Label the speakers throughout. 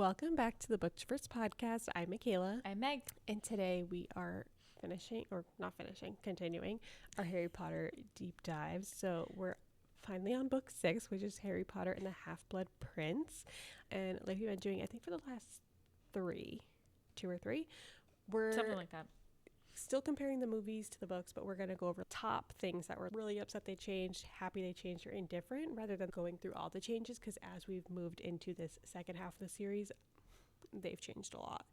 Speaker 1: Welcome back to the Booktroverts podcast. I'm Michaela.
Speaker 2: I'm Meg.
Speaker 1: And today we are continuing our Harry Potter deep dives. So we're finally on book 6, which is Harry Potter and the Half-Blood Prince. And like we've been doing, I think for the last 2 or 3, we're
Speaker 2: something like that.
Speaker 1: Still comparing the movies to the books, but we're going to go over top things that we're really upset they changed, happy they changed, or indifferent, rather than going through all the changes, because as we've moved into this second half of the series, they've changed a lot.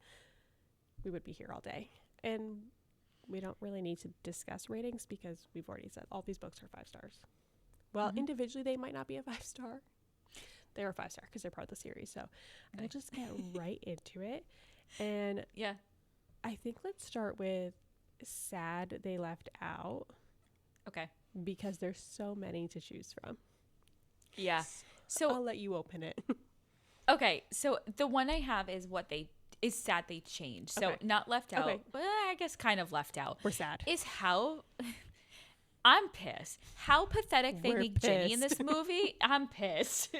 Speaker 1: We would be here all day. And we don't really need to discuss ratings because we've already said all these books are 5 stars. Well, individually, they might not be a 5-star. They are 5-star because they're part of the series. So we'll just get right into it. And
Speaker 2: yeah,
Speaker 1: I think let's start with sad they left out.
Speaker 2: Okay.
Speaker 1: Because there's so many to choose from.
Speaker 2: Yeah.
Speaker 1: So I'll let you open it.
Speaker 2: Okay. So the one I have is sad they changed. So not left out.
Speaker 1: Okay.
Speaker 2: Well, I guess kind of left out.
Speaker 1: We're sad.
Speaker 2: Is how I'm pissed. How pathetic they make Ginny in this movie. I'm pissed.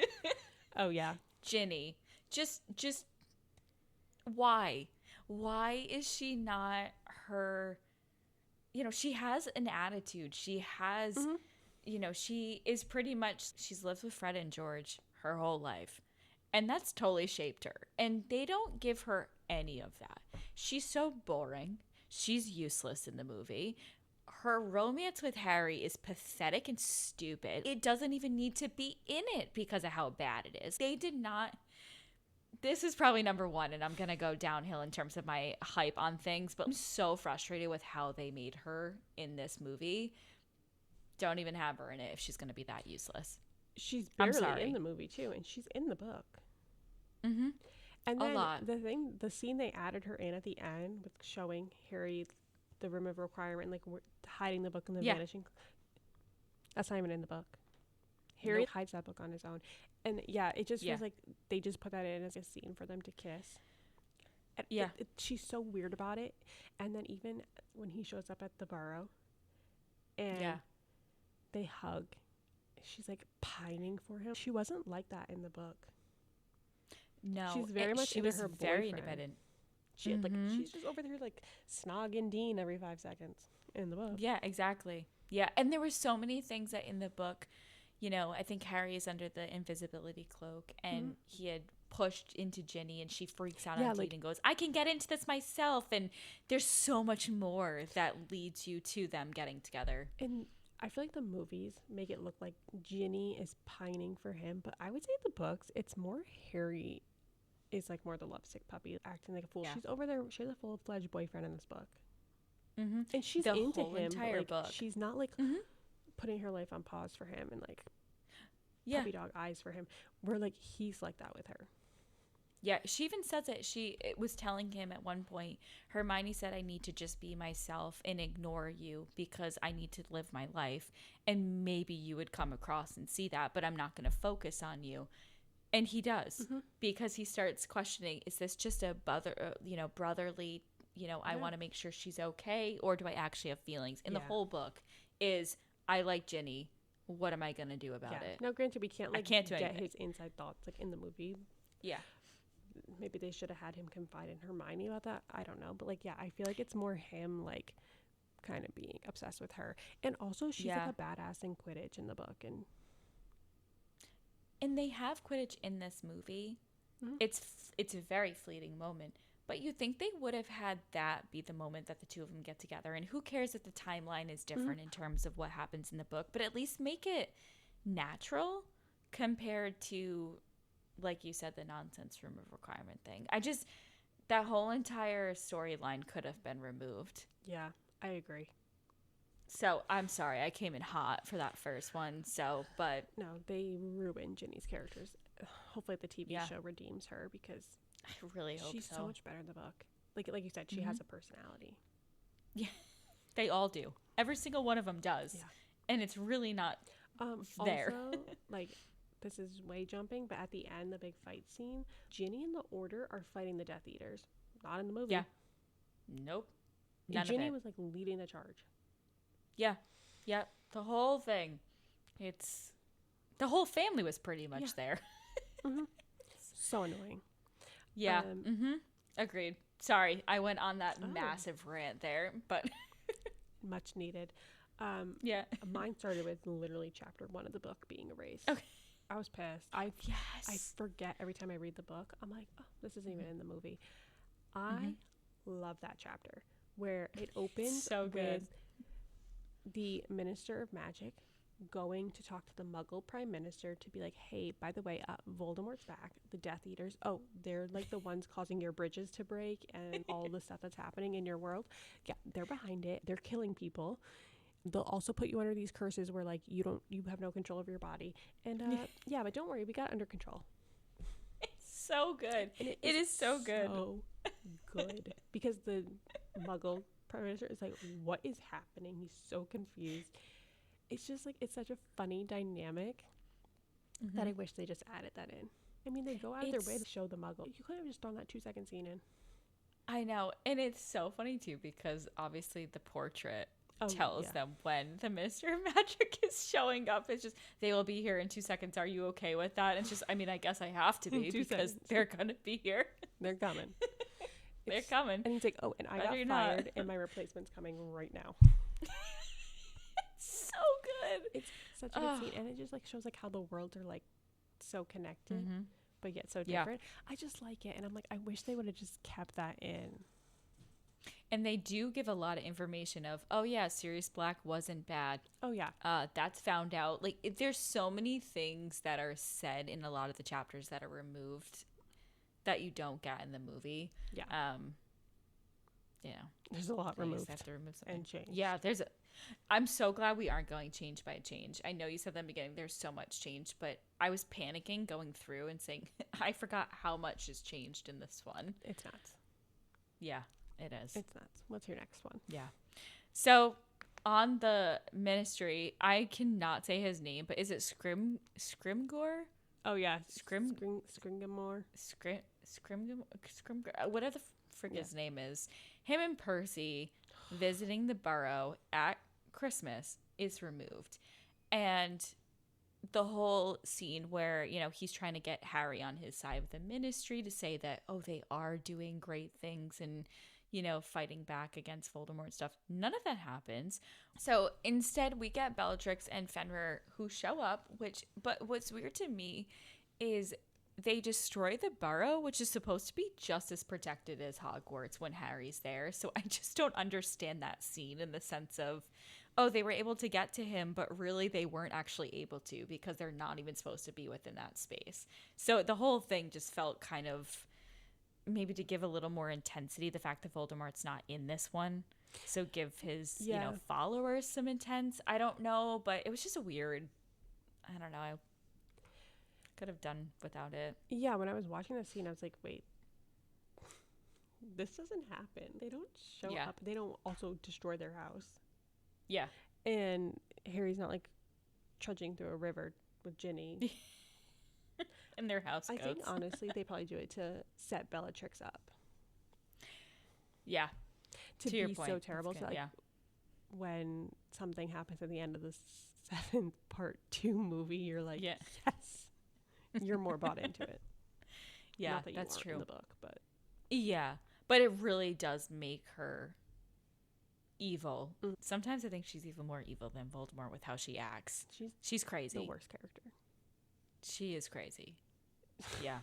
Speaker 1: Oh yeah.
Speaker 2: Ginny. Just why? Why is she not her? She has an attitude. She has, she is pretty much, she's lived with Fred and George her whole life. And that's totally shaped her. And they don't give her any of that. She's so boring. She's useless in the movie. Her romance with Harry is pathetic and stupid. It doesn't even need to be in it because of how bad it is. They did not. This is probably number 1, and I'm going to go downhill in terms of my hype on things, but I'm so frustrated with how they made her in this movie. Don't even have her in it if she's going to be that useless.
Speaker 1: She's barely in the movie, too, and she's in the book.
Speaker 2: Mm-hmm.
Speaker 1: And then
Speaker 2: a lot.
Speaker 1: The scene they added her in at the end with showing Harry the room of requirement, like hiding the book and the vanishing. That's not even in the book. Harry hides that book on his own. And it just feels like they just put that in as a scene for them to kiss. And she's so weird about it. And then even when he shows up at the Burrow and they hug, she's like pining for him. She wasn't like that in the book.
Speaker 2: No,
Speaker 1: she's very much
Speaker 2: she
Speaker 1: into
Speaker 2: was
Speaker 1: her
Speaker 2: very
Speaker 1: boyfriend.
Speaker 2: independent.
Speaker 1: She she's just over there like snogging Dean every 5 seconds in the book.
Speaker 2: Yeah, exactly. Yeah, and there were so many things that in the book, I think Harry is under the invisibility cloak, and he had pushed into Ginny, and she freaks out on Dean and goes, I can get into this myself. And there's so much more that leads you to them getting together.
Speaker 1: And I feel like the movies make it look like Ginny is pining for him, but I would say the books, it's more Harry is like more the lovesick puppy acting like a fool. She's over there. She has a full-fledged boyfriend in this book.
Speaker 2: Mm-hmm.
Speaker 1: And she's
Speaker 2: the
Speaker 1: into
Speaker 2: whole
Speaker 1: him.
Speaker 2: Entire book.
Speaker 1: She's not like putting her life on pause for him and like puppy dog eyes for him. Where like he's like that with her.
Speaker 2: Yeah, she even says it. She was telling him at one point, Hermione said, I need to just be myself and ignore you because I need to live my life. And maybe you would come across and see that, but I'm not going to focus on you. And he does because he starts questioning, is this just a brotherly, I want to make sure she's okay, or do I actually have feelings? And the whole book is, I like Ginny. What am I going to do about it?
Speaker 1: Now, granted, we can't get
Speaker 2: anything.
Speaker 1: His inside thoughts like in the movie.
Speaker 2: Yeah.
Speaker 1: Maybe they should have had him confide in Hermione about that. I don't know. But like, I feel like it's more him like kind of being obsessed with her. And also she's like a badass in Quidditch in the book.
Speaker 2: And they have Quidditch in this movie. It's a very fleeting moment. But you think they would have had that be the moment that the two of them get together. And who cares if the timeline is different in terms of what happens in the book. But at least make it natural compared to, like you said, the nonsense room of requirement thing. That whole entire storyline could have been removed.
Speaker 1: Yeah, I agree.
Speaker 2: So I'm sorry, I came in hot for that first one. But
Speaker 1: no, they ruined Ginny's characters. Hopefully the TV show redeems her because
Speaker 2: I really hope
Speaker 1: she's so much better in the book. Like you said, she has a personality.
Speaker 2: Yeah, they all do. Every single one of them does. Yeah. And it's really not there.
Speaker 1: Also, like, this is way jumping, but at the end, the big fight scene, Ginny and the Order are fighting the Death Eaters. Not in the movie.
Speaker 2: Yeah. Nope.
Speaker 1: Ginny was like leading the charge.
Speaker 2: Yeah. Yeah. The whole thing. The whole family was pretty much there.
Speaker 1: So annoying.
Speaker 2: Yeah. Agreed. Sorry, I went on that massive rant there, but
Speaker 1: much needed.
Speaker 2: Yeah.
Speaker 1: Mine started with literally chapter 1 of the book being erased.
Speaker 2: Okay.
Speaker 1: I was pissed. I forget every time I read the book. I'm like, oh, this isn't even in the movie. I love that chapter where it opens
Speaker 2: so good.
Speaker 1: with the Minister of Magic going to talk to the Muggle Prime Minister to be like, hey, by the way, Voldemort's back. The Death Eaters, oh, they're like the ones causing your bridges to break and all the stuff that's happening in your world. Yeah, they're behind it. They're killing people. They'll also put you under these curses where like you have no control over your body. And yeah, but don't worry, we got it under control.
Speaker 2: It's so good. It is so good.
Speaker 1: So good. Because the Muggle Prime Minister is like, what is happening? He's so confused. It's just like, it's such a funny dynamic that I wish they just added that in. I mean, they go out of their way to show the Muggle. You could have just thrown that 2-second scene in.
Speaker 2: I know. And it's so funny too, because obviously the portrait tells them when the Minister of Magic is showing up. It's just, they will be here in 2 seconds. Are you okay with that? And it's just, I mean, I guess I have to be because they're going to be here.
Speaker 1: They're coming.
Speaker 2: They're coming.
Speaker 1: And he's like, oh, and I got fired and my replacement's coming right now.
Speaker 2: So good.
Speaker 1: It's such a good scene. And it just like shows like how the worlds are like so connected, but yet so different. I just like it. And I'm like, I wish they would have just kept that in.
Speaker 2: And they do give a lot of information of, oh yeah, Sirius Black wasn't bad.
Speaker 1: Oh yeah.
Speaker 2: That's found out. Like there's so many things that are said in a lot of the chapters that are removed that you don't get in the movie.
Speaker 1: Yeah.
Speaker 2: You know,
Speaker 1: there's a lot removed.
Speaker 2: They have to remove something.
Speaker 1: And change.
Speaker 2: Yeah, I'm so glad we aren't going change by change. I know you said at the beginning there's so much change, but I was panicking going through and saying, I forgot how much has changed in this one.
Speaker 1: It's nuts.
Speaker 2: Yeah, it is.
Speaker 1: It's nuts. What's your next one?
Speaker 2: Yeah. So on the ministry, I cannot say his name, but is it Scrimgore?
Speaker 1: Oh yeah,
Speaker 2: Scrimgore. Whatever the frick his name is. Him and Percy visiting the Burrow at Christmas is removed. And the whole scene where, you know, he's trying to get Harry on his side of the ministry to say that, oh, they are doing great things and, you know, fighting back against Voldemort and stuff. None of that happens. So instead we get Bellatrix and Fenrir who show up, but what's weird to me is they destroy the Burrow, which is supposed to be just as protected as Hogwarts when Harry's there. So I just don't understand that scene in the sense of, oh, they were able to get to him, but really they weren't actually able to because they're not even supposed to be within that space. So the whole thing just felt kind of, maybe to give a little more intensity, the fact that Voldemort's not in this one. So give his, you know, followers some intense. I don't know, but it was just a weird, I don't know. I could have done without it.
Speaker 1: Yeah, when I was watching that scene, I was like, wait, this doesn't happen. They don't show up. They don't also destroy their house.
Speaker 2: Yeah.
Speaker 1: And Harry's not like trudging through a river with Ginny.
Speaker 2: In their house goats.
Speaker 1: I think, honestly, they probably do it to set Bellatrix up.
Speaker 2: Yeah.
Speaker 1: To be so terrible. So, like, when something happens at the end of the 7th part 2 movie, you're like, yes. You're more bought into it.
Speaker 2: Yeah,
Speaker 1: not that you
Speaker 2: that's
Speaker 1: aren't
Speaker 2: true.
Speaker 1: In the book, but
Speaker 2: yeah, but it really does make her evil. Sometimes I think she's even more evil than Voldemort with how she acts. She's crazy.
Speaker 1: The worst character.
Speaker 2: She is crazy. Yeah.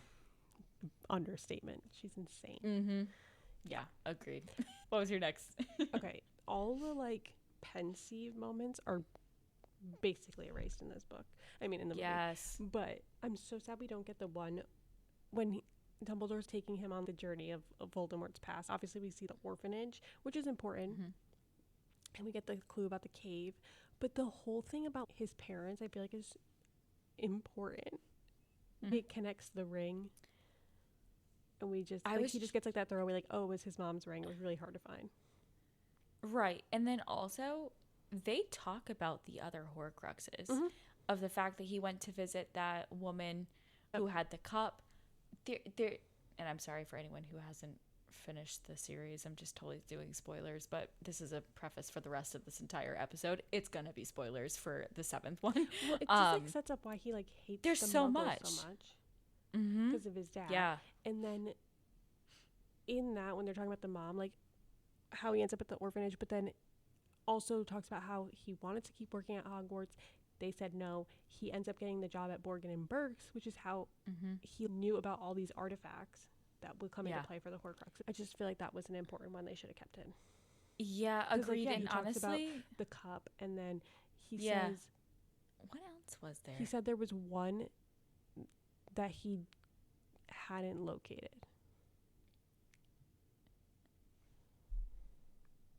Speaker 1: Understatement. She's insane.
Speaker 2: Yeah, agreed. What was your next?
Speaker 1: Okay, all the like pensive moments are basically erased in this book. I mean, in the movie.
Speaker 2: Yes.
Speaker 1: But I'm so sad we don't get the one when Dumbledore's taking him on the journey of Voldemort's past. Obviously, we see the orphanage, which is important. And we get the clue about the cave. But the whole thing about his parents, I feel like, is important. It connects the ring. And we just, he just gets like that throwaway, like, oh, it was his mom's ring. It was really hard to find.
Speaker 2: Right. And then also, they talk about the other Horcruxes of the fact that he went to visit that woman who had the cup. And I'm sorry for anyone who hasn't finished the series. I'm just totally doing spoilers, but this is a preface for the rest of this entire episode. It's gonna be spoilers for the 7th one.
Speaker 1: Well, it just like sets up why he like hates
Speaker 2: there's
Speaker 1: the
Speaker 2: so
Speaker 1: Muggles
Speaker 2: much
Speaker 1: because of his dad.
Speaker 2: Yeah.
Speaker 1: And then in that, when they're talking about the mom, like how he ends up at the orphanage, but then also talks about how he wanted to keep working at Hogwarts. They said no. He ends up getting the job at Borgin and Burke's, which is how he knew about all these artifacts that would come into play for the Horcrux. I just feel like that was an important one they should have kept in.
Speaker 2: Yeah, agreed.
Speaker 1: Like,
Speaker 2: and
Speaker 1: he talks
Speaker 2: honestly,
Speaker 1: about the cup, and then he says,
Speaker 2: what else was there?
Speaker 1: he said there was one that he hadn't located.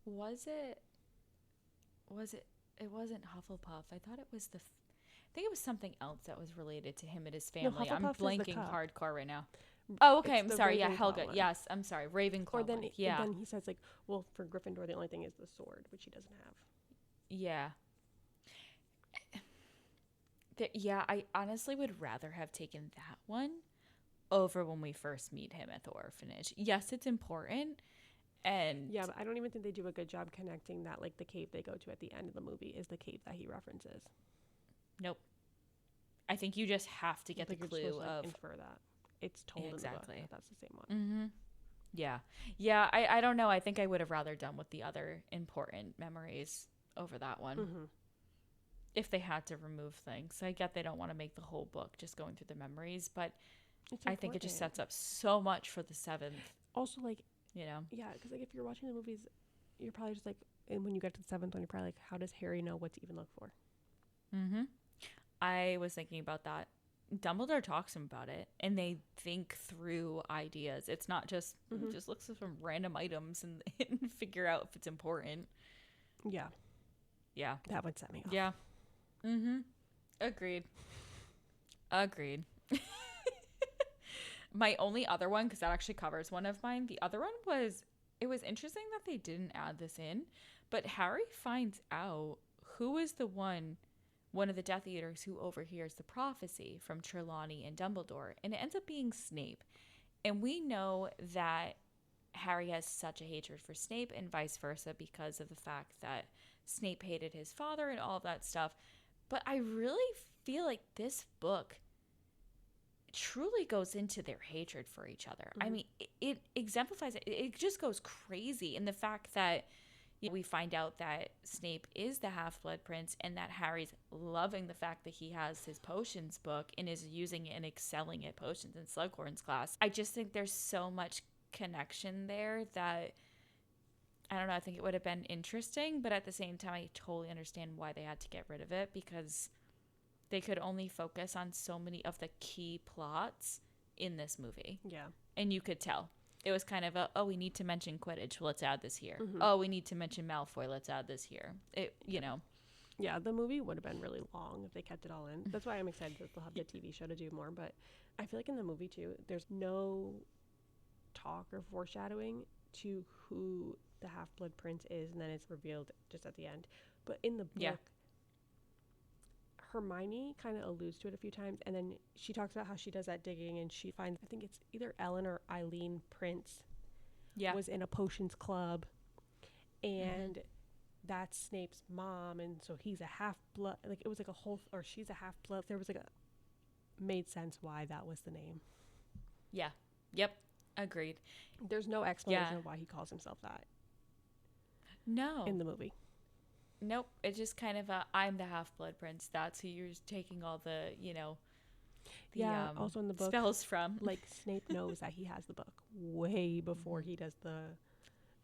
Speaker 2: Was it? It wasn't Hufflepuff. I thought it was I think it was something else that was related to him and his family. I'm blanking hardcore right now. Oh, okay. I'm sorry. Yeah, Helga. One. Yes, I'm sorry. Ravenclaw.
Speaker 1: Or then, then he says, like, well, for Gryffindor, the only thing is the sword, which he doesn't have.
Speaker 2: Yeah. Yeah, I honestly would rather have taken that one over when we first meet him at the orphanage. Yes, it's important. And
Speaker 1: yeah, but I don't even think they do a good job connecting that, like, the cave they go to at the end of the movie is the cave that he references.
Speaker 2: Nope. I think you just have to get the clue of
Speaker 1: infer that. It's told
Speaker 2: exactly.
Speaker 1: In the book that that's the same one.
Speaker 2: Yeah. Yeah, I don't know. I think I would have rather done with the other important memories over that one. If they had to remove things. I get they don't want to make the whole book just going through the memories, but I think it just sets up so much for the 7th.
Speaker 1: Also, like,
Speaker 2: you know?
Speaker 1: Yeah, because, like, if you're watching the movies, you're probably just like, and when you get to the 7th one, you're probably like, how does Harry know what to even look for?
Speaker 2: I was thinking about that. Dumbledore talks to him about it, and they think through ideas. It's not just just looks at some random items and figure out if it's important.
Speaker 1: Yeah.
Speaker 2: Yeah.
Speaker 1: That would set me off.
Speaker 2: Yeah. Agreed. My only other one, because that actually covers one of mine, the other one was, it was interesting that they didn't add this in, but Harry finds out who is the one of the Death Eaters who overhears the prophecy from Trelawney and Dumbledore, and it ends up being Snape. And we know that Harry has such a hatred for Snape and vice versa because of the fact that Snape hated his father and all of that stuff. But I really feel like this book truly goes into their hatred for each other. I mean, it exemplifies it. It just goes crazy in the fact that we find out that Snape is the Half-Blood Prince and that Harry's loving the fact that he has his potions book and is using it and excelling at potions in Slughorn's class. I just think there's so much connection there that, I don't know, I think it would have been interesting, but at the same time, I totally understand why they had to get rid of it, because they could only focus on so many of the key plots in this movie.
Speaker 1: Yeah.
Speaker 2: And you could tell. It was kind of we need to mention Quidditch. Let's add this here. Oh, we need to mention Malfoy. Let's add this here.
Speaker 1: Yeah, the movie would have been really long if they kept it all in. That's why I'm excited that they'll have the TV show to do more. But I feel like in the movie, too, there's no talk or foreshadowing to who the Half-Blood Prince is, and then it's revealed just at the end. But in the book, Hermione kind of alludes to it a few times, and then she talks about how she does that digging, and she finds, I think it's either Ellen or Eileen Prince was in a potions club, and that's Snape's mom, and so he's a half-blood, like, it was like a whole, or she's a half-blood, there was like made sense why that was the name.
Speaker 2: Yeah. Yep. Agreed.
Speaker 1: There's no explanation of why he calls himself that.
Speaker 2: No.
Speaker 1: In the movie.
Speaker 2: Nope. It's just kind of I'm the Half-Blood Prince. That's who you're taking all the,
Speaker 1: also in the book,
Speaker 2: spells from.
Speaker 1: Like, Snape knows that he has the book way before he does the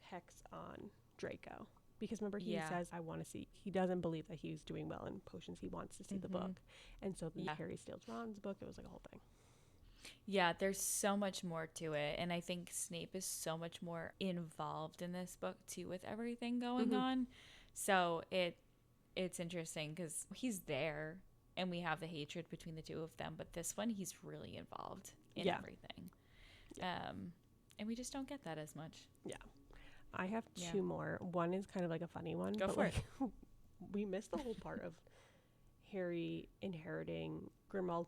Speaker 1: hex on Draco. Because remember, he says, I want to see, he doesn't believe that he's doing well in potions. He wants to see the book. And so then Harry steals Ron's book. It was like a whole thing.
Speaker 2: Yeah, there's so much more to it. And I think Snape is so much more involved in this book, too, with everything going on. So it's interesting because he's there and we have the hatred between the two of them. But this one, he's really involved in everything. And we just don't get that as much. Yeah.
Speaker 1: I have two more. One is kind of like a funny one.
Speaker 2: Go for it.
Speaker 1: We missed the whole part of Harry inheriting Grimmauld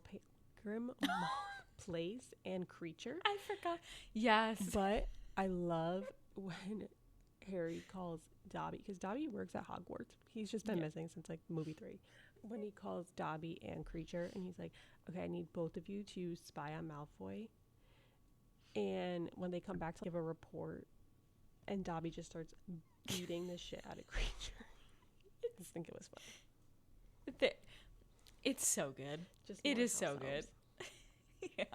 Speaker 1: Place and Creature.
Speaker 2: I forgot. Yes.
Speaker 1: But I love when Harry calls Dobby, because Dobby works at Hogwarts. He's just been missing since like movie 3. When he calls Dobby and Creature, and he's like, okay, I need both of you to spy on Malfoy. And when they come back to give a report, and Dobby just starts beating the shit out of Creature. I just think it was fun.
Speaker 2: It's so good.
Speaker 1: It
Speaker 2: is so good. Yeah.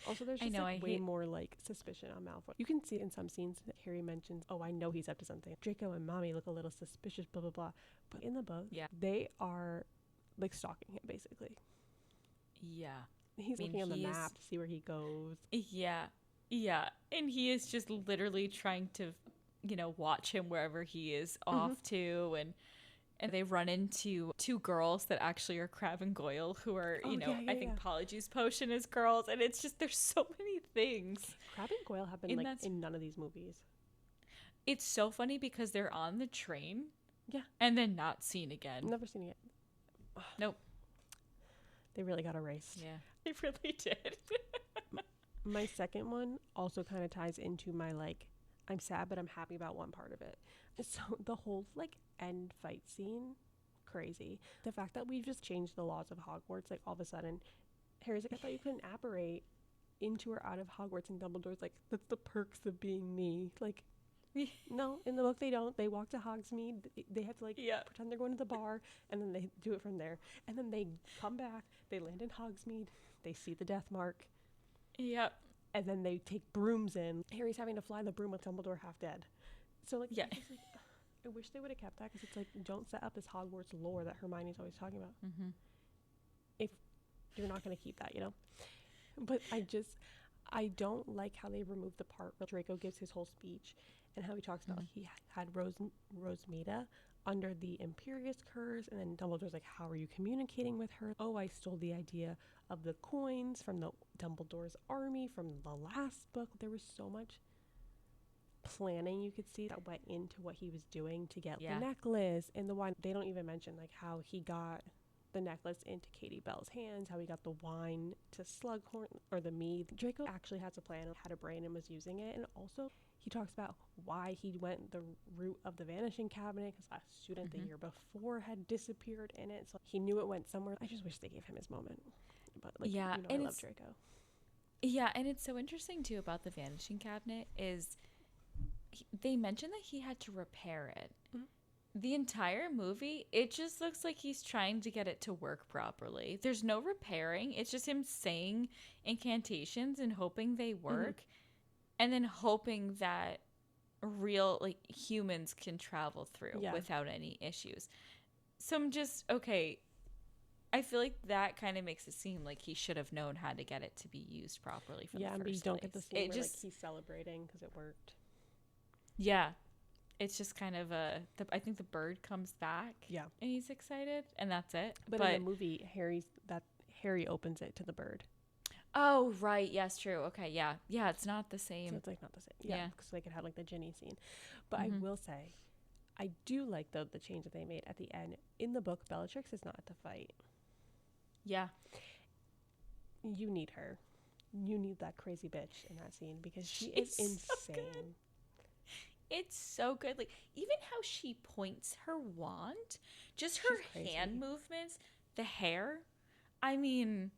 Speaker 1: Also, there's just way more like suspicion on Malfoy. You can see in some scenes that Harry mentions, "Oh, I know he's up to something. Draco and Mommy look a little suspicious." Blah blah blah. But in the book, they are like stalking him basically.
Speaker 2: Yeah.
Speaker 1: He's looking on the map to see where he goes.
Speaker 2: Yeah. Yeah. And he is just literally trying to, watch him wherever he is off to. And they run into two girls that actually are Crabbe and Goyle, who are, I think Polyjuice Potion is girls. And it's just, there's so many things.
Speaker 1: Crabbe and Goyle have been in none of these movies.
Speaker 2: It's so funny because they're on the train.
Speaker 1: Yeah.
Speaker 2: And then not seen again.
Speaker 1: Never seen it.
Speaker 2: Nope.
Speaker 1: They really got erased.
Speaker 2: Yeah. They really did.
Speaker 1: My second one also kind of ties into my I'm sad but I'm happy about one part of it. So the whole end fight scene, crazy. The fact that we've just changed the laws of Hogwarts, all of a sudden Harry's I thought you couldn't apparate into or out of Hogwarts, and Dumbledore's that's the perks of being me. No, in the book they don't. They walk to Hogsmeade. They have to pretend they're going to the bar, and then they do it from there. And then they come back. They land in Hogsmeade. They see the death mark.
Speaker 2: Yep.
Speaker 1: And then they take brooms in. Harry's having to fly the broom with Dumbledore half dead. So I wish they would have kept that, because it's don't set up this Hogwarts lore that Hermione's always talking about.
Speaker 2: Mm-hmm.
Speaker 1: If you're not going to keep that, But I don't like how they removed the part where Draco gives his whole speech and how he talks about he had Rosmeda under the Imperius curse, and then Dumbledore's how are you communicating with her? Oh, I stole the idea of the coins from the Dumbledore's army from the last book. There was so much planning you could see that went into what he was doing to get the necklace. And the wine, they don't even mention how he got the necklace into Katie Bell's hands, how he got the wine to Slughorn, or the mead. Draco actually has a plan, had a brain, and was using it. And also he talks about why he went the route of the vanishing cabinet, because a student the year before had disappeared in it, so he knew it went somewhere. I just wish they gave him his moment. But I love Draco.
Speaker 2: Yeah, and it's so interesting too about the vanishing cabinet is they mentioned that he had to repair it. The entire movie, it just looks like he's trying to get it to work properly. There's no repairing. It's just him saying incantations and hoping they work, and then hoping that real humans can travel through without any issues. So I'm just, okay, I feel like that kind of makes it seem like he should have known how to get it to be used properly from the first
Speaker 1: but you don't
Speaker 2: place.
Speaker 1: get the scene where he's celebrating because it worked.
Speaker 2: Yeah. It's just kind of I think the bird comes back. Yeah. And he's excited, and that's it.
Speaker 1: But in the movie, Harry opens it to the bird.
Speaker 2: Oh, right. Yes, true. Okay, yeah. Yeah, it's not the same.
Speaker 1: So it's not the same. Yeah. Because it had the Ginny scene. But I will say, I do like the change that they made at the end. In the book, Bellatrix is not at the fight.
Speaker 2: Yeah.
Speaker 1: You need her. You need that crazy bitch in that scene, because she is insane.
Speaker 2: So good. It's so good. Even how she points her wand, just her hand movements, the hair. I mean,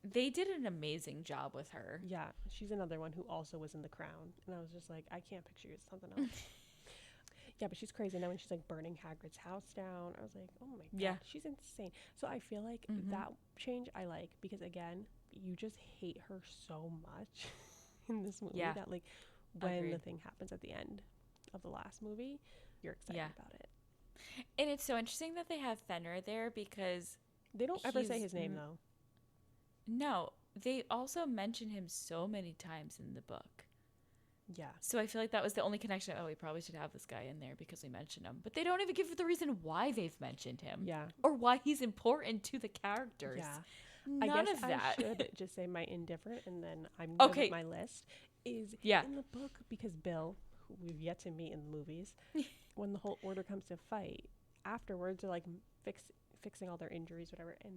Speaker 2: they did an amazing job with her.
Speaker 1: Yeah, she's another one who also was in The Crown. And I was just I can't picture you as something else. Yeah, but she's crazy. And then when she's burning Hagrid's house down, I was oh my God, she's insane. So I feel that change I like, because again, you just hate her so much in this movie that when the thing happens at the end of the last movie, you're excited about it.
Speaker 2: And it's so interesting that they have Fenrir there, because
Speaker 1: they don't ever say his name though.
Speaker 2: No, they also mention him so many times in the book. Yeah. So I feel like that was the only connection. Oh, we probably should have this guy in there because we mentioned him. But they don't even give the reason why they've mentioned him. Yeah. Or why he's important to the characters. Yeah.
Speaker 1: I guess I should just say my indifferent, and then I'm going with my list. Is in the book, because Bill, who we've yet to meet in the movies, when the whole order comes to fight, afterwards they're fixing all their injuries, whatever, and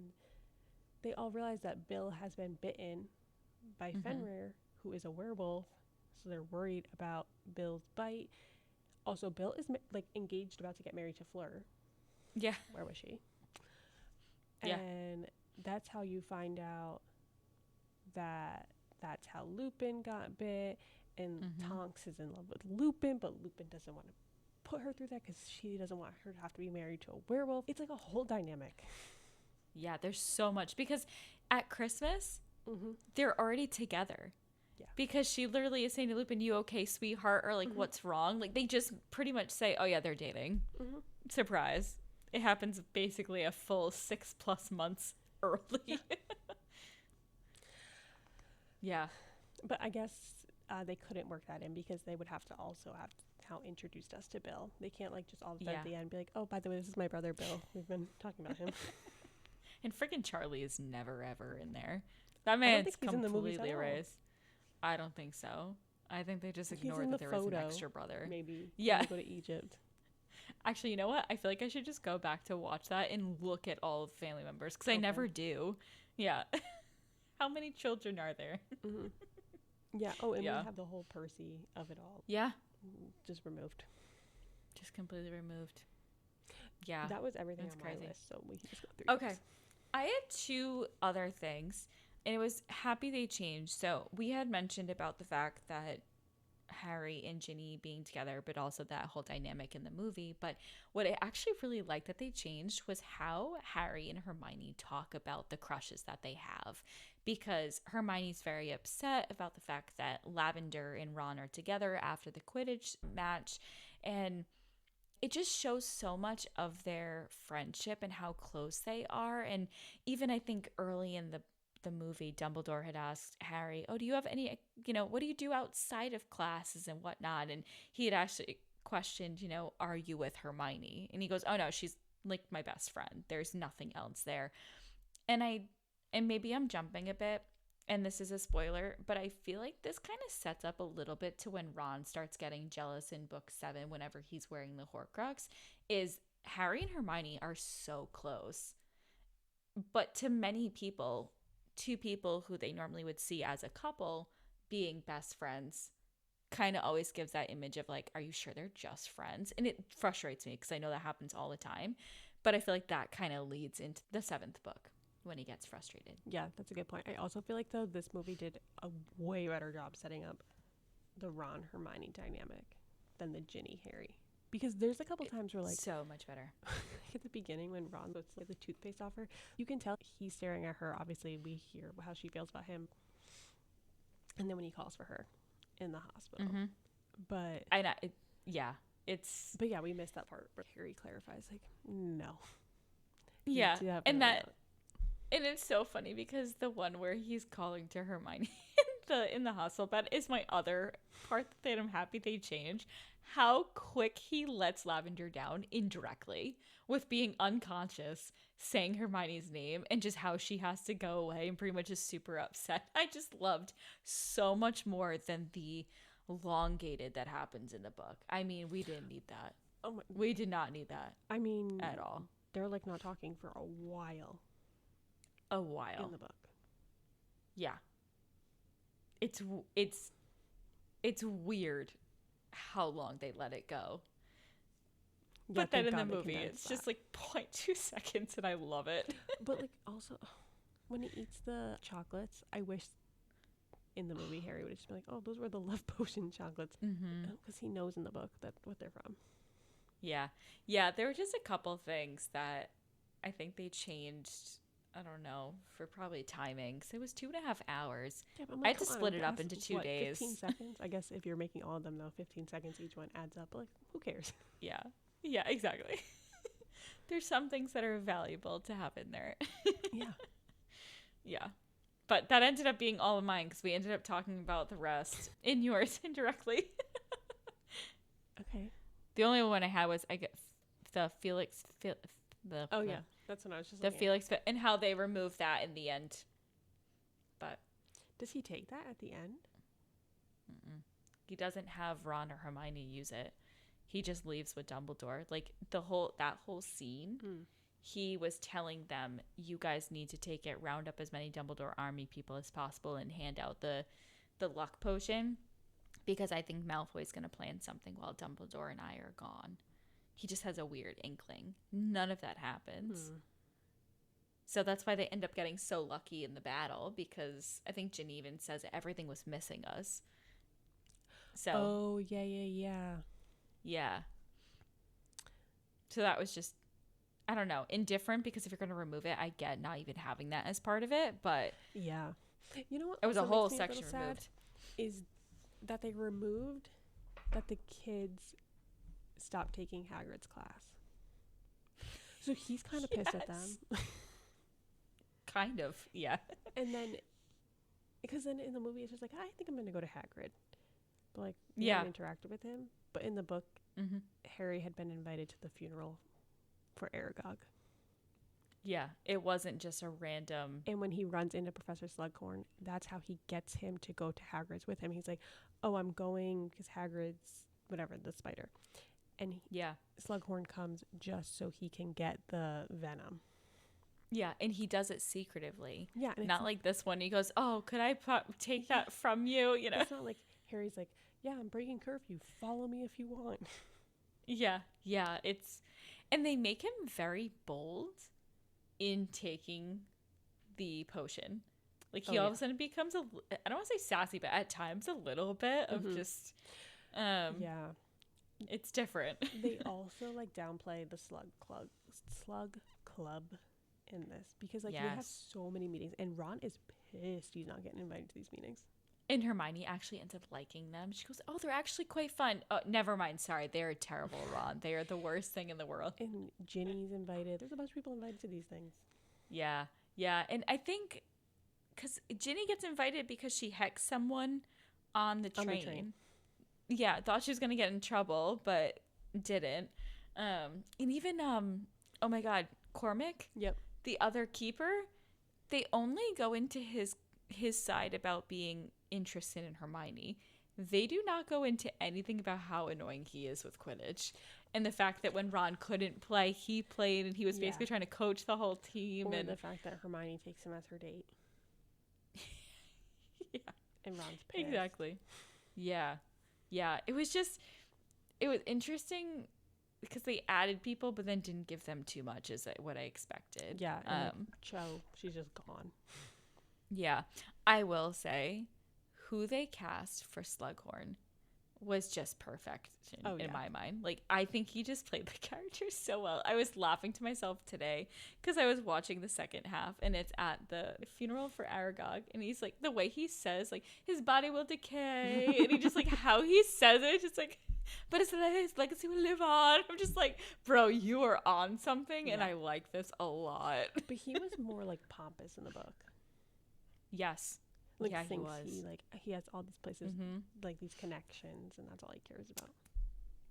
Speaker 1: they all realize that Bill has been bitten by Fenrir, who is a werewolf. So they're worried about Bill's bite. Also, Bill is engaged, about to get married to Fleur. Yeah. Where was she? Yeah. And that's how you find out that that's how Lupin got bit, and
Speaker 2: Mm-hmm.
Speaker 1: Tonks is in love with Lupin, but Lupin doesn't want to put her through that because she doesn't want her to have to be married to a werewolf. It's like a whole dynamic.
Speaker 2: Yeah, there's so much because at Christmas,
Speaker 1: Mm-hmm.
Speaker 2: they're already together.
Speaker 1: Yeah.
Speaker 2: Because she literally is saying to Lupin, "You okay, sweetheart?" Or like,
Speaker 1: Mm-hmm.
Speaker 2: "What's wrong?" Like they just pretty much say, "Oh yeah, they're dating."
Speaker 1: Mm-hmm.
Speaker 2: Surprise! It happens basically a full 6+ months early. Yeah.
Speaker 1: But I guess they couldn't work that in because they would have to also have how introduced us to Bill. They can't like just all of a sudden at the end be like, "Oh, by the way, this is my brother Bill. We've been talking about him."
Speaker 2: And freaking Charlie is never ever in there. That
Speaker 1: I don't
Speaker 2: man's
Speaker 1: think he's in the movies
Speaker 2: completely
Speaker 1: at all.
Speaker 2: erased. I don't think so. I think they just
Speaker 1: He's
Speaker 2: ignored
Speaker 1: in
Speaker 2: that
Speaker 1: the
Speaker 2: there was an
Speaker 1: photo,
Speaker 2: extra brother.
Speaker 1: maybe.
Speaker 2: Yeah.
Speaker 1: When they go to Egypt.
Speaker 2: Actually, you know what? I feel like I should just go back to watch that and look at all of the family members because I
Speaker 1: Okay.
Speaker 2: never do. Yeah. How many children are there?
Speaker 1: Mm-hmm. Yeah. Oh, and
Speaker 2: Yeah.
Speaker 1: we have the whole Percy of it all
Speaker 2: Yeah.
Speaker 1: just removed.
Speaker 2: Just completely removed. Yeah.
Speaker 1: That was everything
Speaker 2: That's
Speaker 1: on
Speaker 2: crazy.
Speaker 1: my list, so we can just go through
Speaker 2: Okay.
Speaker 1: these.
Speaker 2: I had 2 other things, and it was happy they changed. So we had mentioned about the fact that Harry and Ginny being together, but also that whole dynamic in the movie. But what I actually really liked that they changed was how Harry and Hermione talk about the crushes that they have. Because Hermione's very upset about the fact that Lavender and Ron are together after the Quidditch match. And it just shows so much of their friendship and how close they are. And even I think early in the movie, Dumbledore had asked Harry, "Oh, do you have any, what do you do outside of classes and whatnot?" And he had actually questioned, "Are you with Hermione?" And he goes, "Oh no, she's like my best friend. There's nothing else there." And maybe I'm jumping a bit, and this is a spoiler, but I feel like this kind of sets up a little bit to when Ron starts getting jealous in book 7 whenever he's wearing the Horcrux, is Harry and Hermione are so close. But to many people, 2 people who they normally would see as a couple being best friends kind of always gives that image of like, are you sure they're just friends? And it frustrates me because I know that happens all the time. But I feel like that kind of leads into the 7th book when he gets frustrated.
Speaker 1: Yeah, that's a good point. I also feel like, though, this movie did a way better job setting up the Ron-Hermione dynamic than the Ginny-Harry. Because there's a couple times where, like,
Speaker 2: so much better.
Speaker 1: at the beginning when Ron puts like, the toothpaste off her, you can tell he's staring at her. Obviously, we hear how she feels about him. And then when he calls for her in the hospital.
Speaker 2: Mm-hmm.
Speaker 1: But
Speaker 2: I know. It's...
Speaker 1: But yeah, we missed that part where Harry clarifies, like, no.
Speaker 2: Yeah, and
Speaker 1: not.
Speaker 2: And it's so funny because the one where he's calling to Hermione in the hospital bed is my other part that I'm happy they changed. How quick he lets Lavender down indirectly with being unconscious, saying Hermione's name, and just how she has to go away and pretty much is super upset. I just loved so much more than the elongated that happens in the book. I mean, we didn't need that.
Speaker 1: Oh my,
Speaker 2: we did not need that.
Speaker 1: I mean,
Speaker 2: at all.
Speaker 1: They're like not talking for a while.
Speaker 2: A while
Speaker 1: in the book.
Speaker 2: Yeah. It's weird how long they let it go. Yeah, but then in the movie, it's just like 0.2 seconds, and I love it.
Speaker 1: But like also, when he eats the chocolates, I wish in the movie Harry would just be like, "Oh, those were the love potion chocolates," because he knows in the book that what they're from.
Speaker 2: Yeah, there were just a couple things that I think they changed. I don't know, for probably timing. So it was 2.5 hours. Yeah, but I had to split it up into 2 days.
Speaker 1: 15 seconds? I guess if you're making all of them, though, 15 seconds each one adds up. Like, who cares?
Speaker 2: Yeah, exactly. There's some things that are valuable to have in there.
Speaker 1: Yeah.
Speaker 2: Yeah. But that ended up being all of mine because we ended up talking about the rest in yours indirectly.
Speaker 1: Okay.
Speaker 2: The only one I had was the Felix...
Speaker 1: yeah. That's when I was just
Speaker 2: the Felix and how they removed that in the end. But
Speaker 1: does he take that at the end?
Speaker 2: He doesn't have Ron or Hermione use it. He just leaves with Dumbledore. Like that whole scene, he was telling them, "You guys need to take it, round up as many Dumbledore army people as possible, and hand out the luck potion, because I think Malfoy's gonna plan something while Dumbledore and I are gone." He just has a weird inkling. None of that happens. So that's why they end up getting so lucky in the battle, because I think Ginny even says everything was missing us. So.
Speaker 1: Oh, yeah.
Speaker 2: Yeah. So that was just, I don't know, indifferent, because if you're going to remove it, I get not even having that as part of it, but
Speaker 1: Yeah. You know what?
Speaker 2: it was a
Speaker 1: also
Speaker 2: whole
Speaker 1: makes me
Speaker 2: section
Speaker 1: little
Speaker 2: removed.
Speaker 1: sad is that they removed that the kids stopped taking Hagrid's class. So he's kind of pissed at them.
Speaker 2: Kind of, yeah.
Speaker 1: And then, because then in the movie, it's just like, I think I'm going to go to Hagrid. But, like, we
Speaker 2: Yeah.
Speaker 1: haven't interacted with him. But in the book,
Speaker 2: Mm-hmm.
Speaker 1: Harry had been invited to the funeral for Aragog.
Speaker 2: Yeah, it wasn't just a random.
Speaker 1: And when he runs into Professor Slughorn, that's how he gets him to go to Hagrid's with him. He's like, oh, I'm going because Hagrid's, whatever, the spider. And
Speaker 2: Yeah.
Speaker 1: Slughorn comes just so he can get the venom.
Speaker 2: Yeah, and he does it secretively.
Speaker 1: Yeah. And
Speaker 2: Not like this one. He goes, oh, could I take that from you? You know?
Speaker 1: It's not like Harry's like, yeah, I'm breaking curfew. Follow me if you want.
Speaker 2: Yeah. And they make him very bold in taking the potion. Like, he all of a sudden becomes I don't want to say sassy, but at times a little bit of just,
Speaker 1: Yeah.
Speaker 2: it's different.
Speaker 1: They also like downplay the slug club in this because like we have so many meetings and Ron is pissed he's not getting invited to these meetings.
Speaker 2: And Hermione actually ends up liking them. She goes, oh, they're actually quite fun. Oh, never mind. Sorry. They're terrible, Ron. They are the worst thing in the world.
Speaker 1: And Ginny's invited. There's a bunch of people invited to these things.
Speaker 2: Yeah. Yeah. And I think because Ginny gets invited because she hexed someone on the train. Yeah. Thought she was going to get in trouble, but didn't. And even, oh my God, Cormac.
Speaker 1: Yep.
Speaker 2: The other keeper, they only go into his side about being interested in Hermione. They do not go into anything about how annoying he is with Quidditch. And the fact that when Ron couldn't play, he played, and he was basically trying to coach the whole team.
Speaker 1: Or
Speaker 2: and
Speaker 1: the fact that Hermione takes him as her date.
Speaker 2: Yeah.
Speaker 1: And Ron's pissed.
Speaker 2: Exactly. Yeah. Yeah. It was interesting because they added people, but then didn't give them too much, is what I expected.
Speaker 1: Yeah. And Cho, she's just gone.
Speaker 2: Yeah. I will say, who they cast for Slughorn was just perfect in my mind. Like, I think he just played the character so well. I was laughing to myself today because I was watching the second half, and it's at the funeral for Aragog, and he's like, the way he says, like, his body will decay, and he just, like, how he says it, just like, but his legacy will live on. I'm just like, bro, you are on something, and I like this a lot.
Speaker 1: But he was more, like, pompous in the book.
Speaker 2: Yes.
Speaker 1: Like,
Speaker 2: yeah,
Speaker 1: he was. He has all these places, like these connections, and that's all he cares about.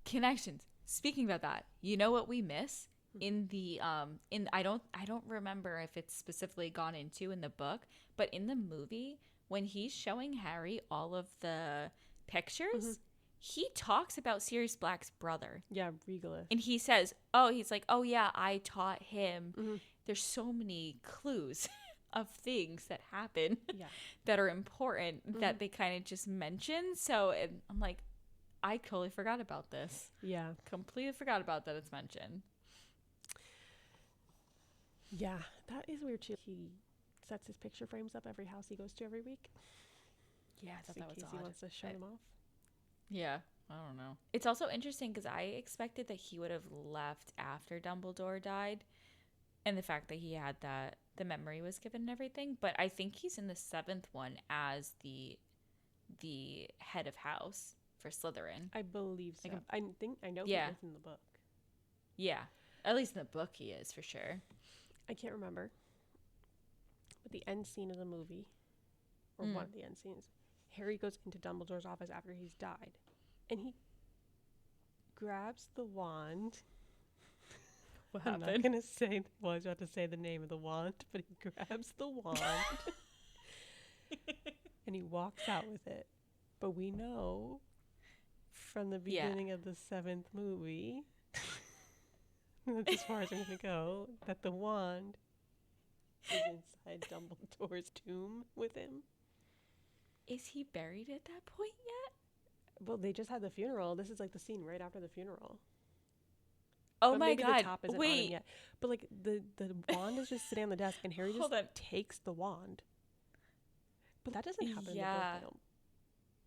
Speaker 2: Connections. Speaking about that, you know what we miss in the I don't remember if it's specifically gone into in the book, but in the movie when he's showing Harry all of the pictures, he talks about Sirius Black's brother.
Speaker 1: Yeah, Regalis.
Speaker 2: And he says, he's like, oh yeah, I taught him. There's so many clues of things that happen that are important that they kind of just mention. So I'm like, I totally forgot about this.
Speaker 1: Yeah.
Speaker 2: Completely forgot about that it's mentioned.
Speaker 1: Yeah, that is weird too. He sets his picture frames up every house he goes to every week.
Speaker 2: Yeah, I thought that was
Speaker 1: in case
Speaker 2: odd.
Speaker 1: he wants to show them off.
Speaker 2: Yeah, I don't know. It's also interesting because I expected that he would have left after Dumbledore died. And the fact that he had the memory was given and everything. But I think he's in the 7th one as the head of house for Slytherin.
Speaker 1: I believe so. I know he is in the book.
Speaker 2: Yeah. At least in the book he is, for sure.
Speaker 1: I can't remember. But the end scene of the movie, or one of the end scenes, Harry goes into Dumbledore's office after he's died. And he grabs the wand.
Speaker 2: What
Speaker 1: I'm
Speaker 2: happened?
Speaker 1: not going to say, I was about to say the name of the wand, but he grabs the wand and he walks out with it. But we know from the beginning of the 7th movie, that's as far as I'm going to go, that the wand is inside Dumbledore's tomb with him.
Speaker 2: Is he buried at that point yet?
Speaker 1: Well, they just had the funeral. This is like the scene right after the funeral.
Speaker 2: Oh
Speaker 1: But
Speaker 2: my
Speaker 1: maybe the
Speaker 2: God.
Speaker 1: top isn't on him
Speaker 2: Wait.
Speaker 1: yet. But like the wand is just sitting on the desk, and Harry just
Speaker 2: Hold on.
Speaker 1: takes the wand. But that doesn't happen in the book,
Speaker 2: Yeah.
Speaker 1: I don't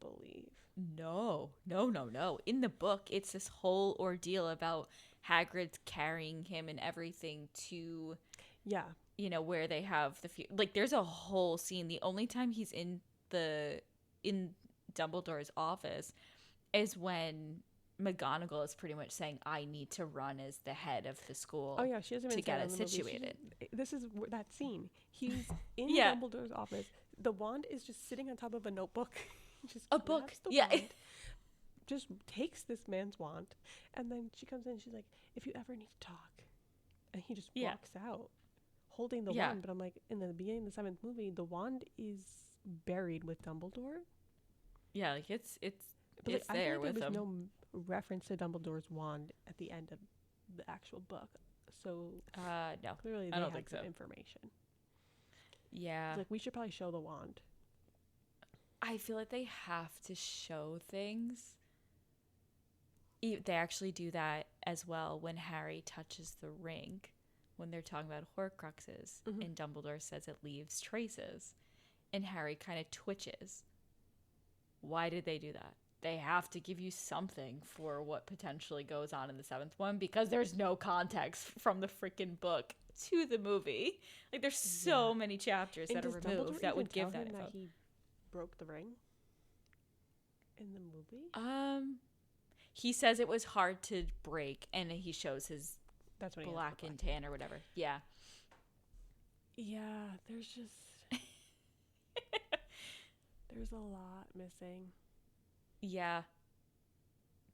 Speaker 1: believe.
Speaker 2: No, no, no, no. In the book, it's this whole ordeal about Hagrid carrying him and everything to,
Speaker 1: Yeah.
Speaker 2: where they have like there's a whole scene. The only time he's in Dumbledore's office is when McGonagall is pretty much saying, "I need to run as the head of the school."
Speaker 1: Oh yeah, she doesn't even
Speaker 2: to
Speaker 1: say
Speaker 2: get
Speaker 1: that
Speaker 2: it
Speaker 1: in the movie.
Speaker 2: situated.
Speaker 1: This is that scene. He's in
Speaker 2: Yeah,
Speaker 1: Dumbledore's office. The wand is just sitting on top of a notebook. He just
Speaker 2: a book.
Speaker 1: grabs the
Speaker 2: Yeah,
Speaker 1: wand, just takes this man's wand, and then she comes in. She's like, "If you ever need to talk," and he just
Speaker 2: yeah,
Speaker 1: walks out holding the
Speaker 2: yeah,
Speaker 1: wand. But I'm like, in the beginning of the seventh movie, the wand is buried with Dumbledore.
Speaker 2: yeah. Like it's
Speaker 1: But like, I
Speaker 2: there
Speaker 1: feel like
Speaker 2: with
Speaker 1: there was
Speaker 2: him.
Speaker 1: no reference to Dumbledore's wand at the end of the actual book. So
Speaker 2: No,
Speaker 1: clearly
Speaker 2: I
Speaker 1: they
Speaker 2: don't
Speaker 1: had
Speaker 2: think
Speaker 1: some
Speaker 2: so.
Speaker 1: information.
Speaker 2: Yeah,
Speaker 1: It's like, we should probably show the wand.
Speaker 2: I feel like they have to show things. They actually do that as well when Harry touches the ring, when they're talking about Horcruxes, and Dumbledore says it leaves traces, and Harry kind of twitches. Why did they do that? They have to give you something for what potentially goes on in the seventh one, because there's no context from the freaking book to the movie. Like there's so many chapters
Speaker 1: And
Speaker 2: that are
Speaker 1: does
Speaker 2: removed
Speaker 1: Dumbledore
Speaker 2: that
Speaker 1: even
Speaker 2: would give
Speaker 1: tell
Speaker 2: that
Speaker 1: him
Speaker 2: info.
Speaker 1: that he broke the ring in the movie?
Speaker 2: He says it was hard to break, and he shows his
Speaker 1: That's when he
Speaker 2: black and tan or whatever. Yeah.
Speaker 1: Yeah, there's just there's a lot missing.
Speaker 2: Yeah.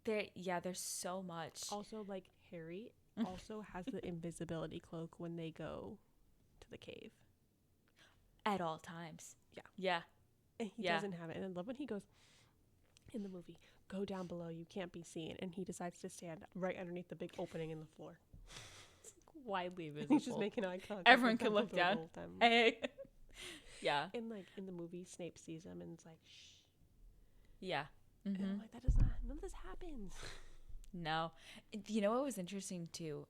Speaker 2: There's so much.
Speaker 1: Also, like, Harry also has the invisibility cloak when they go to the cave.
Speaker 2: At all times.
Speaker 1: Yeah.
Speaker 2: Yeah.
Speaker 1: And he doesn't have it. And I love when he goes in the movie, "Go down below, you can't be seen," and he decides to stand right underneath the big opening in the floor.
Speaker 2: It's widely visible.
Speaker 1: He's just making eye contact.
Speaker 2: Everyone
Speaker 1: with
Speaker 2: can look
Speaker 1: Dumbledore
Speaker 2: down.
Speaker 1: the whole time.
Speaker 2: Hey. Yeah.
Speaker 1: And like in the movie, Snape sees him and it's like, "Shh."
Speaker 2: Yeah.
Speaker 1: And I'm like, that does not. None of this happens.
Speaker 2: No. You know what was interesting too?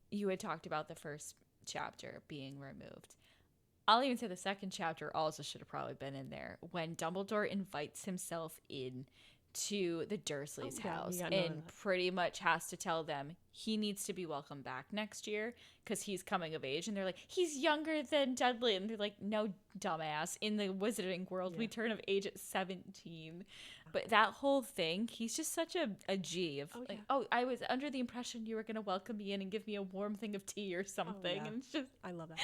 Speaker 2: You had talked about the first chapter being removed. I'll even say the second chapter also should have probably been in there, when Dumbledore invites himself in to the Dursleys' house and pretty much has to tell them he needs to be welcomed back next year because he's coming of age. And they're like, he's younger than Dudley. And they're like, no, dumbass. In the wizarding world, we turn of age at 17. But that whole thing, he's just such a G of I was under the impression you were going to welcome me in and give me a warm thing of tea or something. And it's just,
Speaker 1: I love that.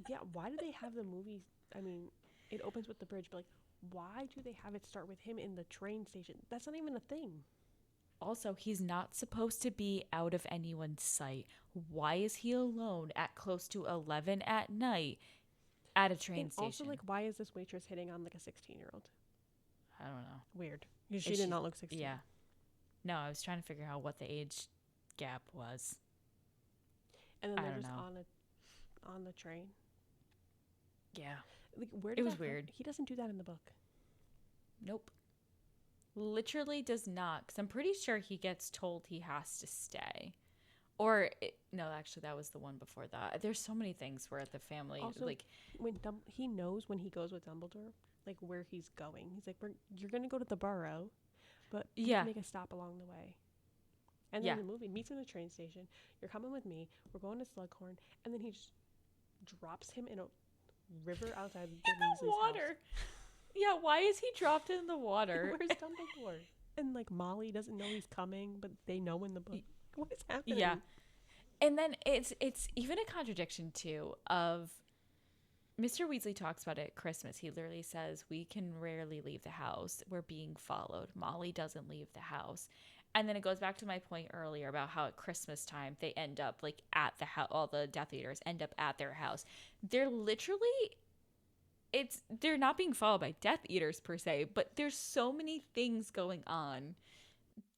Speaker 1: Yeah, why do they have the movie? I mean, it opens with the bridge, but like, why do they have it start with him in the train station? That's not even a thing.
Speaker 2: Also, he's not supposed to be out of anyone's sight. Why is he alone at close to 11 at night at a train station?
Speaker 1: Also, like, why is this waitress hitting on like a 16-year-old?
Speaker 2: I don't know.
Speaker 1: Weird. Because she did not look 16.
Speaker 2: Yeah. No, I was trying to figure out what the age gap was.
Speaker 1: And then they're just on the train.
Speaker 2: Yeah.
Speaker 1: Like, where
Speaker 2: it was weird.
Speaker 1: He doesn't do that in the book.
Speaker 2: Nope. Literally does not. Because I'm pretty sure he gets told he has to stay. No, actually, that was the one before that. There's so many things where the family,
Speaker 1: also,
Speaker 2: like,
Speaker 1: when he knows when he goes with Dumbledore, like, where he's going. He's like, you're gonna go to the Burrow, but make a stop along the way. And then in the movie, meets him at a train station. You're coming with me. We're going to Slughorn, and then he just drops him in a river outside the
Speaker 2: water.
Speaker 1: House.
Speaker 2: Yeah, why is he dropped in the water?
Speaker 1: Where's Dumbledore? And like, Molly doesn't know he's coming, but they know in the book. What is happening?
Speaker 2: Yeah. And then it's even a contradiction too of Mr. Weasley talks about it at Christmas. He literally says, we can rarely leave the house. We're being followed. Molly doesn't leave the house. And then it goes back to my point earlier about how at Christmas time they end up like at the house. All the Death Eaters end up at their house. They're literally, they're not being followed by Death Eaters per se, but there's so many things going on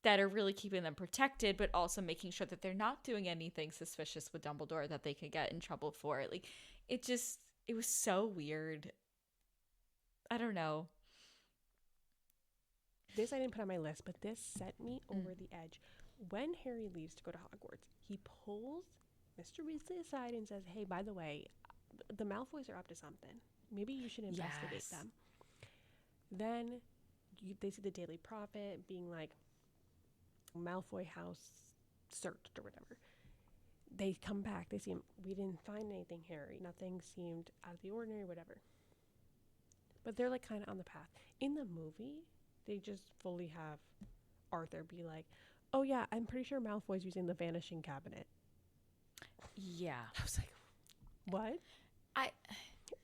Speaker 2: that are really keeping them protected, but also making sure that they're not doing anything suspicious with Dumbledore that they could get in trouble for. Like, it was so weird. I don't know.
Speaker 1: This I didn't put on my list, but this set me over the edge. When Harry leaves to go to Hogwarts, he pulls Mr. Weasley aside and says, hey, by the way, the Malfoys are up to something. Maybe you should investigate them. Then they see the Daily Prophet being like, Malfoy house searched or whatever. They come back. They see him. We didn't find anything, Harry. Nothing seemed out of the ordinary, whatever. But they're like kind of on the path. In the movie, they just fully have Arthur be like, oh yeah, I'm pretty sure Malfoy's using the vanishing cabinet.
Speaker 2: Yeah.
Speaker 1: I was like, what?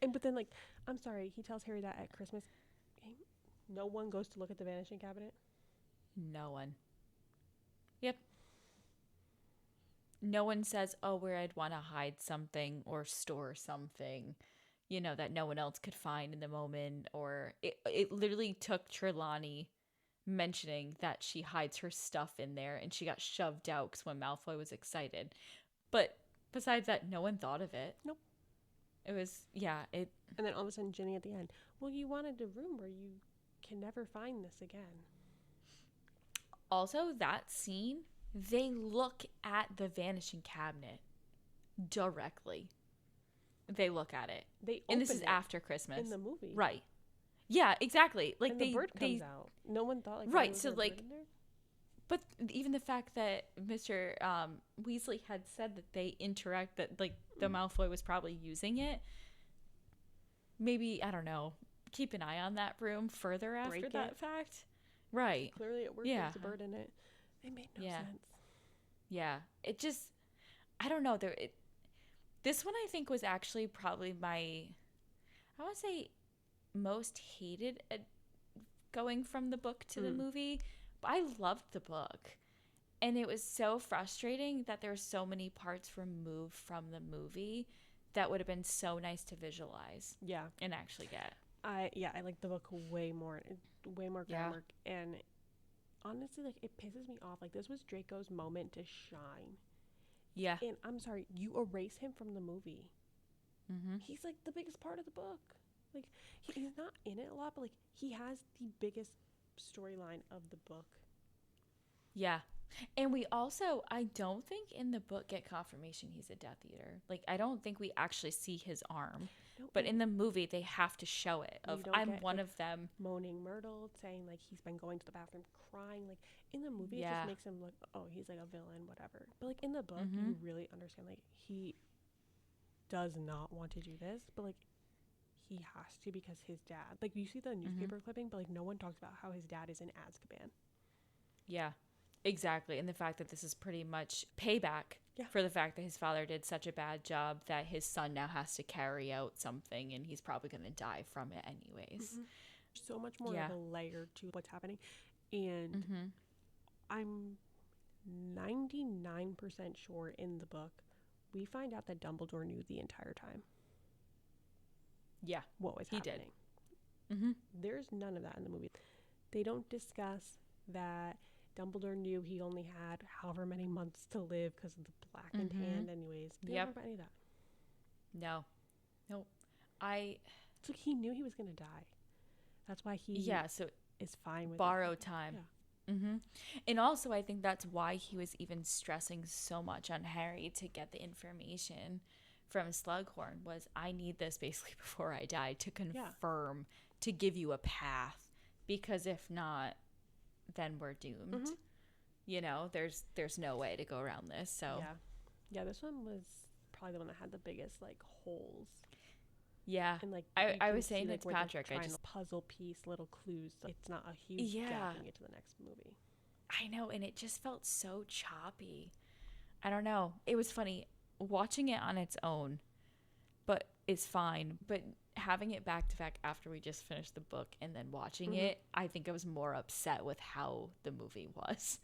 Speaker 1: But then, like, I'm sorry, he tells Harry that at Christmas. No one goes to look at the vanishing cabinet?
Speaker 2: No one. Yep. No one says, oh, where I'd want to hide something or store something, you know, that no one else could find in the moment. Or it literally took Trelawney mentioning that she hides her stuff in there and she got shoved out because when Malfoy was excited. But besides that, no one thought of it.
Speaker 1: Nope.
Speaker 2: It was, yeah.
Speaker 1: And then all of a sudden, Ginny at the end, well, you wanted a room where you can never find this again.
Speaker 2: Also, that scene, they look at the vanishing cabinet directly. They look at it. And this is after Christmas.
Speaker 1: In the movie.
Speaker 2: Right. Yeah, exactly. Like
Speaker 1: and the bird comes out. No one thought like
Speaker 2: right. So like, but even the fact that Mr. Weasley had said that they interact, that like the Malfoy was probably using it. Maybe, I don't know, keep an eye on that room further after that fact. Right.
Speaker 1: Clearly it worked. There's a bird in it. It made no sense.
Speaker 2: Yeah. It just, I don't know. This one I think was actually probably I want to say most hated at going from the book to the movie. But I loved the book. And it was so frustrating that there were so many parts removed from the movie that would have been so nice to visualize. Yeah. And actually get. I
Speaker 1: like the book way more groundwork. And honestly, like, it pisses me off. Like, this was Draco's moment to shine.
Speaker 2: Yeah.
Speaker 1: And I'm sorry, you erase him from the movie. Mm-hmm. He's like the biggest part of the book. Like, he's not in it a lot, but like, he has the biggest storyline of the book.
Speaker 2: Yeah. And we also, I don't think in the book get confirmation he's a Death Eater. Like, I don't think we actually see his arm. Nope. But in the movie, they have to show it. I'm one of them.
Speaker 1: Moaning Myrtle, saying, like, he's been going to the bathroom crying. Like, in the movie, it just makes him look, oh, he's, like, a villain, whatever. But, like, in the book, you really understand, like, he does not want to do this. But, like, he has to because his dad. Like, you see the newspaper clipping, but, like, no one talks about how his dad is in Azkaban.
Speaker 2: Yeah. Exactly. And the fact that this is pretty much payback for the fact that his father did such a bad job that his son now has to carry out something and he's probably going to die from it anyways. Mm-hmm.
Speaker 1: So much more of a layer to what's happening. And I'm 99% sure in the book we find out that Dumbledore knew the entire time.
Speaker 2: Yeah.
Speaker 1: What was happening. He did. Mm-hmm. There's none of that in the movie. They don't discuss that Dumbledore knew he only had however many months to live because of the blackened hand anyways. They don't talk about any of that. No.
Speaker 2: Nope.
Speaker 1: So he knew he was going to die. That's why he is fine with
Speaker 2: borrowed time. Yeah. Mm-hmm. And also I think that's why he was even stressing so much on Harry to get the information from Slughorn was, I need this basically before I die to confirm, to give you a path. Because if not, then we're doomed. Mm-hmm. You know, there's no way to go around this. So
Speaker 1: yeah, this one was probably the one that had the biggest like holes.
Speaker 2: Yeah,
Speaker 1: and like
Speaker 2: I was saying
Speaker 1: like,
Speaker 2: to Patrick, I just
Speaker 1: puzzle piece, little clues. It's not a huge gap when you get to the next movie.
Speaker 2: I know, and it just felt so choppy. I don't know. It was funny watching it on its own, but it's fine. But having it back to back after we just finished the book and then watching it, I think I was more upset with how the movie was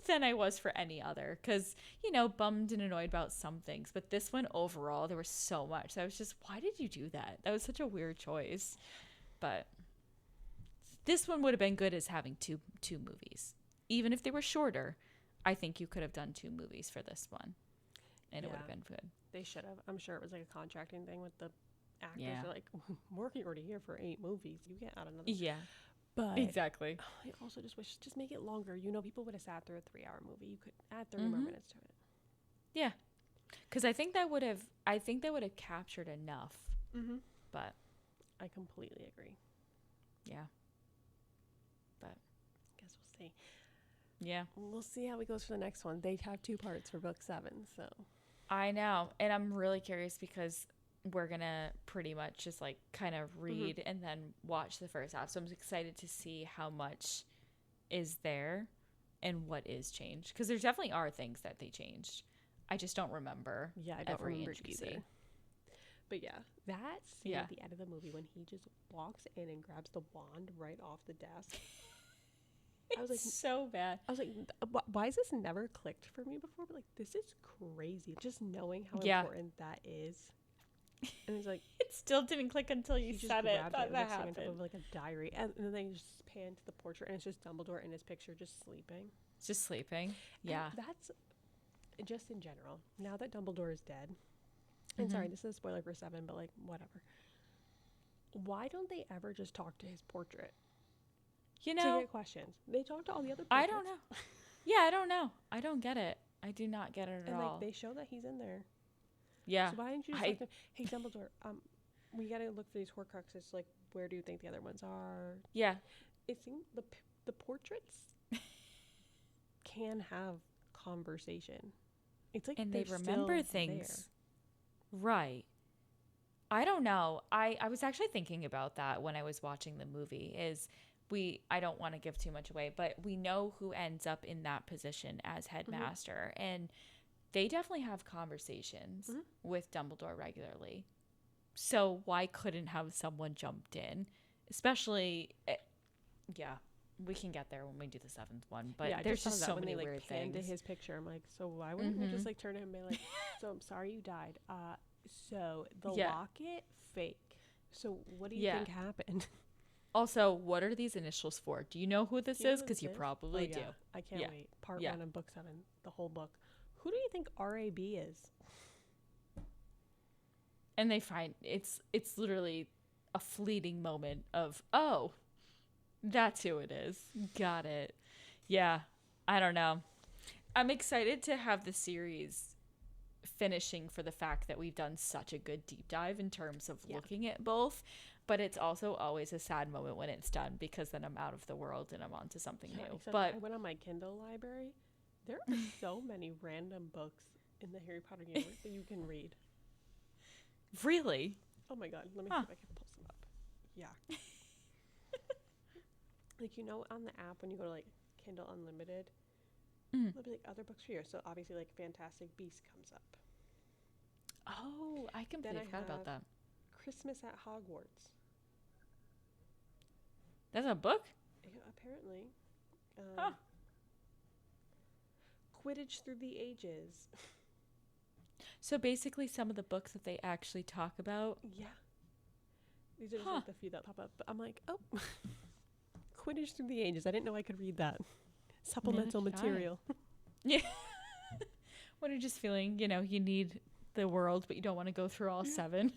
Speaker 2: than I was for any other. Because, you know, bummed and annoyed about some things. But this one overall, there was so much. So I was just, why did you do that? That was such a weird choice. But this one would have been good as having two movies. Even if they were shorter, I think you could have done 2 movies for this one. And it would have been good.
Speaker 1: They should have. I'm sure it was like a contracting thing with the actors. They're like, we're already here for 8 movies. You can't add another.
Speaker 2: Yeah.
Speaker 1: But
Speaker 2: Exactly.
Speaker 1: I also just wish, just make it longer. You know, people would have sat through a 3-hour movie. You could add 30 more minutes to it.
Speaker 2: Yeah. Because I think that would have captured enough. But
Speaker 1: I completely agree.
Speaker 2: yeah. But
Speaker 1: Guess we'll see.
Speaker 2: yeah.
Speaker 1: We'll see how it goes for the next one. They have 2 parts for book 7, so.
Speaker 2: I know. And I'm really curious because we're going to pretty much just like kind of read and then watch the first half. So I'm excited to see how much is there and what is changed. Because there definitely are things that they changed. I just don't remember.
Speaker 1: Yeah, I don't remember
Speaker 2: intricacy.
Speaker 1: either. But yeah, that scene at the end of the movie when he just walks in and grabs the wand right off the desk. I was like,
Speaker 2: so bad.
Speaker 1: I was like, why has this never clicked for me before? But like, this is crazy. Just knowing how important that is. And it's like,
Speaker 2: it still didn't click until you said it. That happened.
Speaker 1: Like like a diary, and then they just pan to the portrait, and it's just Dumbledore in his picture, just sleeping.
Speaker 2: Just sleeping. Yeah.
Speaker 1: And that's just in general. Now that Dumbledore is dead, and sorry, this is a spoiler for 7, but like whatever. Why don't they ever just talk to his portrait?
Speaker 2: You know,
Speaker 1: to get questions. They talk to all the other portraits.
Speaker 2: I don't know. Yeah, I don't know. I don't get it. I do not get it at all.
Speaker 1: And like they show that he's in there.
Speaker 2: Yeah.
Speaker 1: So why didn't you just look hey Dumbledore, we gotta look for these Horcruxes. Like, where do you think the other ones are?
Speaker 2: Yeah.
Speaker 1: It seems the portraits can have conversation. It's like,
Speaker 2: and they remember things. There. Right. I don't know. I was actually thinking about that when I was watching the movie. I don't want to give too much away, but we know who ends up in that position as headmaster, and they definitely have conversations with Dumbledore regularly. So why couldn't have someone jumped in? Especially, we can get there when we do the 7th one, but there's just so many weird things.
Speaker 1: To his picture, I'm like, so why wouldn't we just like turn to him and be like, so I'm sorry you died. So the locket, fake. So what do you think happened?
Speaker 2: Also, what are these initials for? Do you know who this is? Because you probably do.
Speaker 1: I can't wait. Part 1 of book 7, the whole book. Who do you think R.A.B. is?
Speaker 2: And they find it's literally a fleeting moment of, oh, that's who it is. Got it. Yeah. I don't know. I'm excited to have the series finishing for the fact that we've done such a good deep dive in terms of looking at both. But it's also always a sad moment when it's done because then I'm out of the world and I'm on to something new. But
Speaker 1: I went on my Kindle library. There are so many random books in the Harry Potter universe that you can read.
Speaker 2: Really?
Speaker 1: Oh my god, let me see if I can pull some up. Yeah. Like, you know, on the app when you go to like Kindle Unlimited, there'll be like other books for you. So obviously like Fantastic Beasts comes up.
Speaker 2: Oh, I completely forgot about that.
Speaker 1: Christmas at Hogwarts.
Speaker 2: That's a book?
Speaker 1: Yeah, apparently. Quidditch Through the Ages.
Speaker 2: So basically some of the books that they actually talk about.
Speaker 1: Yeah. These are just like the few that pop up. But I'm like, oh, Quidditch Through the Ages. I didn't know I could read that. Supplemental material.
Speaker 2: Yeah. When you're just feeling, you know, you need the world, but you don't want to go through all 7.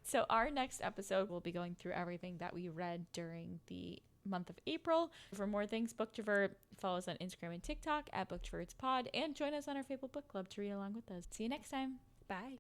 Speaker 2: So our next episode, we'll be going through everything that we read during the month of April. For more things, Booktrovert, follow us on Instagram and TikTok at BooktrovertsPod, and join us on our Facebook book club to read along with us. See you next time.
Speaker 1: Bye.